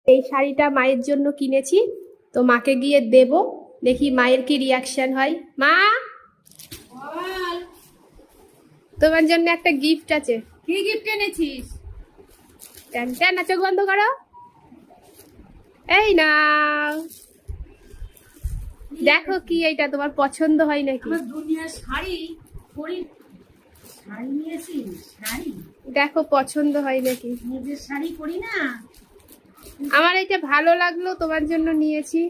এই শাড়িটা মায়ের জন্য কিনেছি, তো মাকে গিয়ে দেব, দেখি মায়ের কি রিয়াকশন হয়। মা, তোমার জন্য একটা গিফট আছে। কি গিফট এনেছিস? না, চোখ বন্ধ করো। এই না, দেখো কি এইটা তোমার পছন্দ হয় নাকি? আমার দুনিয়ার শাড়ি পরি, শাড়ি নিয়েছিস? শাড়ি দেখো পছন্দ হয় নাকি। নিজের শাড়ি পরি না। আমার এটা ভালো লাগলো, তোমার জন্য নিয়েছি।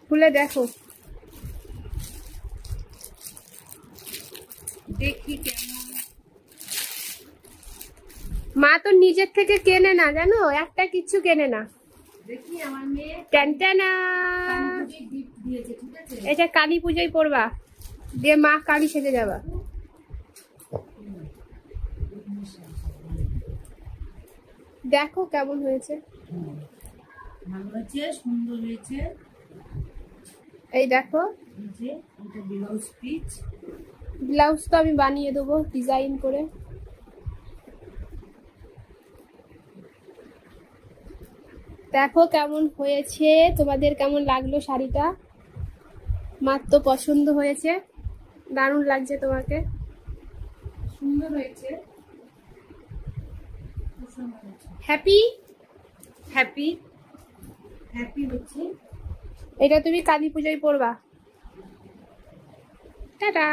খুলে দেখো, দেখি কেমন। মা তো নিজের থেকে কেনে না জানো, একটা কিচ্ছু কেনে না। দেখি আমার মেয়ে ট্যানট্যানা, গিফট দিয়েছে, ঠিক আছে? এটা কালী পুজোয় পরবা, দিয়ে মা কালী সেজে যাবা। দেখো কেমন হয়েছে। ভালো হয়েছে, সুন্দর হয়েছে। এই দেখো, এই যে এটা ব্লাউজ পিস। ব্লাউজ তো আমি বানিয়ে দেবো ডিজাইন করে। দেখো কেমন হয়েছে, তোমাদের কেমন লাগলো শাড়িটা? মার তো পছন্দ হয়েছে, দারুণ লাগছে তোমাকে। সুন্দর হয়েছে, হ্যাপি হ্যাপি হ্যাপি হচ্ছে। এটা তুমি কালী পুজোয় পরবা। টাটা।